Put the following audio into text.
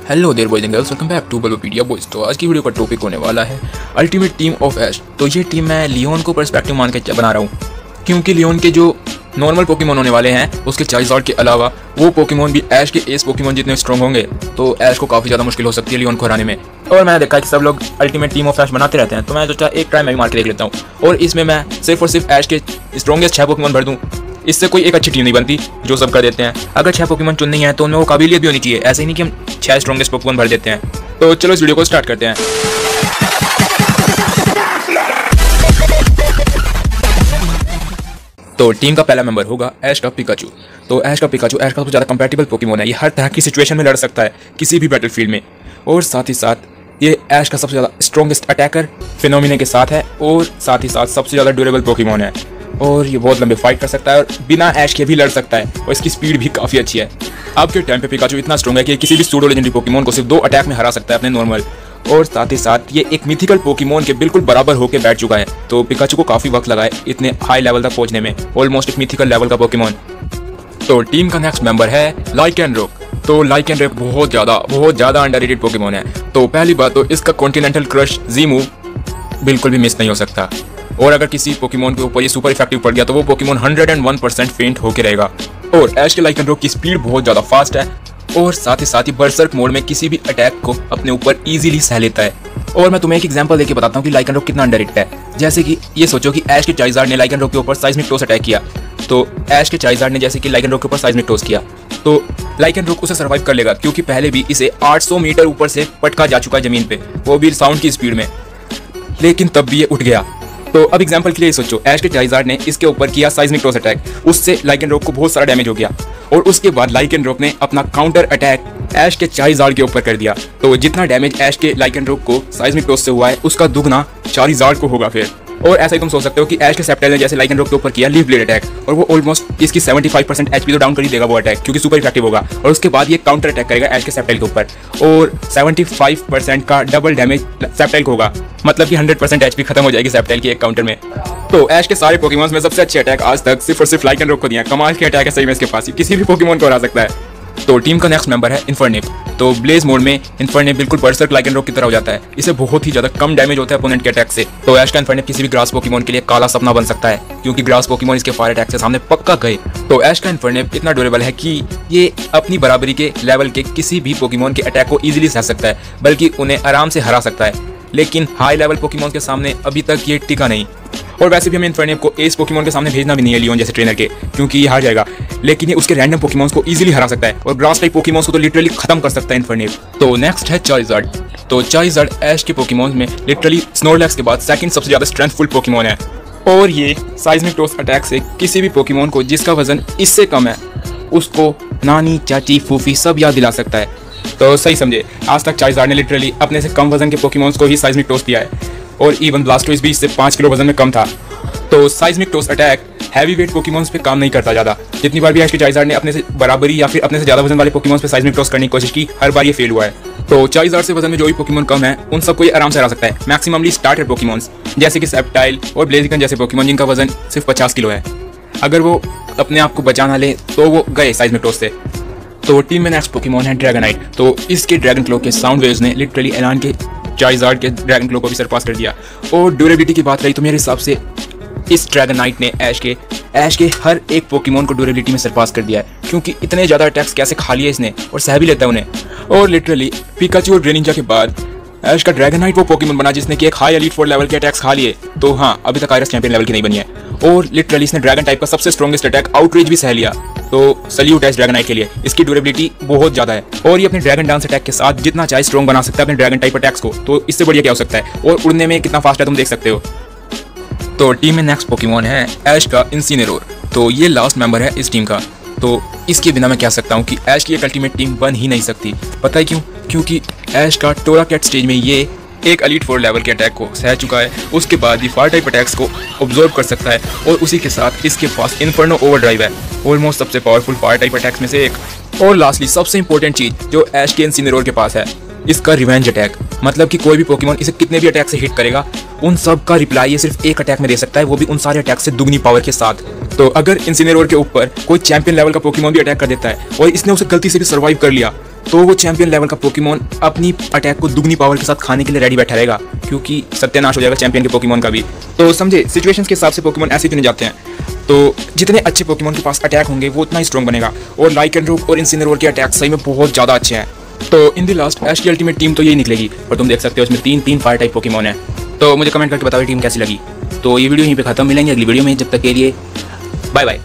Hello there boys and girls, welcome back to Bulbapedia boys. तो आज की video का टॉपिक होने वाला है अल्टीमेट टीम ऑफ ऐश। तो ये टीम मैं लियोन को पर्सपेक्टिव मान के बना रहा हूँ, क्योंकि लियोन के जो नॉर्मल पोकेमोन होने वाले हैं उसके चार्जर्ड के अलावा वो पोकेमोन भी ऐश के एस पोकेमोन जितने स्ट्रॉन्ग होंगे, तो ऐश को काफ़ी ज़्यादा मुश्किल हो सकती है लियोन को हराने में। और मैंने देखा कि सब लोग अल्टीमेट टीम ऑफ ऐश बनाते रहते हैं, तो मैं सोचा एक ट्राई मैं भी मार के देख लेता हूँ। और इसमें मैं सिर्फ और सिर्फ ऐश के स्ट्रॉन्गेस्ट 6 पोकेमोन भर दूँ। इससे कोई एक अच्छी टीम नहीं बनती जो सब कर देते हैं। अगर 6 पोकेमोन चुननी है तो उनमें वो काबिलियत भी होनी चाहिए, ऐसे ही नहीं कि हम 6 स्ट्रॉन्गेस्ट पोकेमोन भर देते हैं। तो चलो इस वीडियो को स्टार्ट करते हैं। तो टीम का पहला मेंबर होगा ऐश का पिकाचू। तो ऐश का पिकाचू ऐश का सबसे ज़्यादा कंपैटिबल पोकेमोन है। ये हर तरह की सिचुएशन में लड़ सकता है किसी भी बैटलफील्ड में, और साथ ही साथ ये ऐश का सबसे ज़्यादा स्ट्रॉन्गेस्ट अटैकर फिनोमिना के साथ है, और साथ ही साथ सबसे ज़्यादा ड्यूरेबल पोकेमोन है। और ये बहुत लंबे फाइट कर सकता है और बिना ऐश के भी लड़ सकता है, और इसकी स्पीड भी काफ़ी अच्छी है। अब के टाइम पे पिकाचू इतना स्ट्रॉन्ग है कि किसी भी सूडो लेजेंडरी पोकेमोन को सिर्फ 2 अटैक में हरा सकता है अपने नॉर्मल। और साथ ही साथ ये एक मिथिकल पोकेमोन के बिल्कुल बराबर होकर बैठ चुका है। तो पिकाचू को काफ़ी वक्त लगा है इतने हाई लेवल तक पहुंचने में, ऑलमोस्ट एक मिथिकल लेवल का पोकेमोन। तो टीम का नेक्स्ट मेंबर है लाइकेनरोक। तो लाइकेनरोक बहुत ज़्यादा अंडररेटेड पोकेमोन है। तो पहली बात तो इसका कॉन्टिनेंटल क्रश ज़ीमू बिल्कुल भी मिस नहीं हो सकता, और अगर किसी पोकेमोन के ऊपर ये सुपर इफेक्टिव पड़ गया तो वो पोकेमोन 101% फेंट होकर रहेगा। और ऐश के लाइकेनरोक की स्पीड बहुत ज़्यादा फास्ट है, और साथ ही बर्सर्क मोड में किसी भी अटैक को अपने ऊपर इजीली सह लेता है। और मैं तुम्हें एक एग्जांपल देके बताता हूँ कि लाइकेनरोक कितना अंडररेटेड है। जैसे कि ये सोचो कि ऐश के चार्जर्ड ने लाइकेनरोक के ऊपर साइज़मिक टॉस अटैक किया, तो ऐश के चार्जर्ड ने जैसे कि लाइकेनरोक के ऊपर साइज़मिक टॉस किया, तो लाइकेनरोक उसे सर्वाइव कर लेगा, क्योंकि पहले भी इसे 800 मीटर ऊपर से पटका जा चुका है ज़मीन पे, वो भी साउंड की स्पीड में, लेकिन तब भी ये उठ गया। तो अब एग्जांपल के लिए सोचो, ऐश के चार्जर्ड ने इसके ऊपर किया साइज़मिक टॉस अटैक, उससे लाइकेनरोक को बहुत सारा डैमेज हो गया, और उसके बाद लाइकेनरोक ने अपना काउंटर अटैक ऐश के चार्जर्ड के ऊपर कर दिया। तो जितना डैमेज ऐश के लाइकेनरोक को साइज़मिक टॉस से हुआ है उसका दुगना चार्जर्ड को होगा फिर। और ऐसा ही तुम सोच सकते हो कि ऐश के सेप्टाइल ने जैसे लाइकेनरोक के ऊपर किया लीफ ब्लेड अटैक, और वो ऑलमोस्ट इसकी 75% एचपी तो डाउन कर ही देगा वो अटैक, क्योंकि सुपर इफेक्टिव होगा। और उसके बाद ये काउंटर अटैक करेगा ऐश के सेप्टाइल के ऊपर, और 75% का डबल डैमेज सेप्टाइल को होगा, मतलब कि 100% एचपी खत्म हो जाएगी सेप्टाइल की एक काउंटर में। तो ऐश के सारे पोकेमॉन्स में सबसे अच्छे अटैक आज तक सिर्फ और सिर्फ लाइकेनरोक को दिया। कमाल के अटैक है सही में इसके पास, किसी भी पोकेमॉन को हरा सकता है। तो टीम का नेक्स्ट मेंबर है इन्फर्नेप। तो ब्लेज मोड में इन्फर्नेप बिल्कुल बर्सर्क लाइकेनरोक की तरह हो जाता है। इसे बहुत ही ज्यादा कम डैमेज होता है अपोनेंट के अटैक से। तो ऐश का इन्फर्नेप किसी भी ग्रास पोकेमोन के लिए काला सपना बन सकता है, क्योंकि ग्रास पोकेमोन इसके फायर अटैक से सामने पक्का गए। तो ऐश का इन्फर्नेप इतना ड्यूरेबल है कि ये अपनी बराबरी के लेवल के किसी भी पोकेमोन के अटैक को इजीली सह सकता है, बल्कि उन्हें आराम से हरा सकता है। लेकिन हाई लेवल पोकेमोन के सामने अभी तक ये टिका नहीं। और वैसे भी हमें इन्फर्नेप को एस पोकेमोन के सामने भेजना भी नहीं है लियोन जैसे ट्रेनर के, क्योंकि ये हार जाएगा। लेकिन ये उसके रैंडम पोकेमोन्स को इजीली हरा सकता है, और ग्रास टाइप पोकेमोन्स को तो लिटरली खत्म कर सकता है इन्फर्नेप। तो नेक्स्ट है चार्जर्ड। तो चार्जर्ड ऐश के पोकेमोन्स में लिटरली स्नोरलैक्स के बाद सेकंड सबसे ज्यादा स्ट्रेंथफुल पोकेमोन है, और ये साइज़मिक टॉस अटैक से किसी भी पोकेमोन को जिसका वजन इससे कम है उसको नानी, चाची, फूफी सब याद दिला सकता है। तो सही समझे, आज तक चार्जर्ड ने लिटरली अपने से कम वजन के पोकेमोन्स को ही साइज़मिक टॉस दिया है, और इवन ब्लास्टोइस भी इससे 5 किलो वजन में कम था। तो seismic toss attack heavy weight Pokemons पे काम नहीं करता ज़्यादा। जितनी बार भी ऐश के चार्जर्ड ने अपने से बराबरी या फिर अपने से ज़्यादा वजन वाले पोकेमोन्स पे साइज़मिक टॉस करने की कोशिश की, हर बार ये फेल हुआ है। तो चार्जर्ड से वजन में जो भी पोकेमोन कम है उन सबको ये आराम से हरा सकता है, मैक्सिममली स्टार्टर पोकेमोन्स जैसे कि सेप्टाइल और ब्लेजिकन जैसे पोकेमोन जिनका वजन सिर्फ 50 किलो है। अगर वो अपने आप को बचा ना ले तो वो गए साइज़मिक टॉस से। तो टीम में नेक्स्ट पोकेमोन है ड्रैगनाइट। तो इसके ड्रैगन क्लो के साउंड वेव्स ने लिटरली ऐलान के चार्जर्ड के ड्रैगन क्लो को भी सरपास कर दिया। और ड्यूरेबिलिटी की बात रही तो मेरे हिसाब से इस ड्रैगनाइट ने ऐश के हर एक पोकेमोन को ड्यूरेबिलिटी में सरपास कर दिया है, क्योंकि इतने ज़्यादा अटैक्स कैसे खा लिए इसने, और सह भी लेता है उन्हें। और लिटरली पिकाचू और ग्रेनिंजा के बाद ऐश का ड्रैगनाइट वो पोकेमोन बना जिसने कि एक हाई एलीट 4 लेवल के अटैक्स खा लिए। तो हाँ, अभी तक आयरस चैंपियन लेवल की नहीं बनी है, और लिटरली इसने ड्रैगन टाइप का सबसे स्ट्रॉन्गेस्ट अटैक आउटरीच भी सह लिया। तो सल्यूट है इस ड्रैगनाइट के लिए, इसकी ड्यूरेबिलिटी बहुत ज़्यादा है, और ये अपने ड्रैगन डांस अटैक के साथ जितना चाहे स्ट्रॉन्ग बना सकता है अपने ड्रैगन टाइप अटैक्स को। तो इससे बढ़िया क्या हो सकता है, और उड़ने में कितना फास्ट है तुम देख सकते हो। तो टीम में नेक्स्ट पोकेमोन है ऐश का इंसिनेरोर। तो ये लास्ट मेंबर है इस टीम का। तो इसके बिना मैं कह सकता हूँ कि ऐश की एक अल्टीमेट टीम बन ही नहीं सकती। पता है क्यों? क्योंकि ऐश का टोराकैट स्टेज में ये एक एलीट 4 लेवल के अटैक को सह चुका है, उसके बाद ये फायर टाइप अटैक्स को ऑब्जर्व कर सकता है, और उसी के साथ इसके पास इन्फर्नो ओवरड्राइव है, ऑलमोस्ट सबसे पावरफुल फायर टाइप अटैक्स में से एक। और लास्टली सबसे इंपॉर्टेंट चीज़ जो ऐश के इंसिनेरोर के पास है, इसका रिवेंज अटैक। मतलब कि कोई भी पोकेमोन इसे कितने भी अटैक से हिट करेगा उन सब का रिप्लाई ये सिर्फ एक अटैक में दे सकता है, वो भी उन सारे अटैक से दुगनी पावर के साथ। तो अगर इंसिनेरोर के ऊपर कोई चैंपियन लेवल का पोकेमॉन भी अटैक कर देता है और इसने उसे गलती से भी सर्वाइव कर लिया, तो वो चैंपियन लेवल का पोकेमॉन अपनी अटैक को दुगनी पावर के साथ खाने के लिए रेडी बैठा रहेगा, क्योंकि सत्यानाश हो जाएगा चैंपियन के पोकेमॉन का भी। तो समझे, सिचुएशंस के हिसाब से पोकेमॉन ऐसे चुने जाते हैं। तो जितने अच्छे पोकेमॉन के पास अटैक होंगे वो उतना ही स्ट्रॉन्ग बनेगा, और लाइकेनरोक और इंसिनेरोर के अटैक सही में बहुत ज़्यादा अच्छे हैं। तो इन द लास्ट ऐश की अल्टीमेट टीम तो यही निकलेगी, और तुम देख सकते हो इसमें तीन फायर टाइप पोकेमॉन है। तो मुझे कमेंट करके बताओ टीम कैसी लगी। तो ये वीडियो यहीं पे खत्म, मिलेंगे अगली वीडियो में, जब तक के लिए बाय बाय।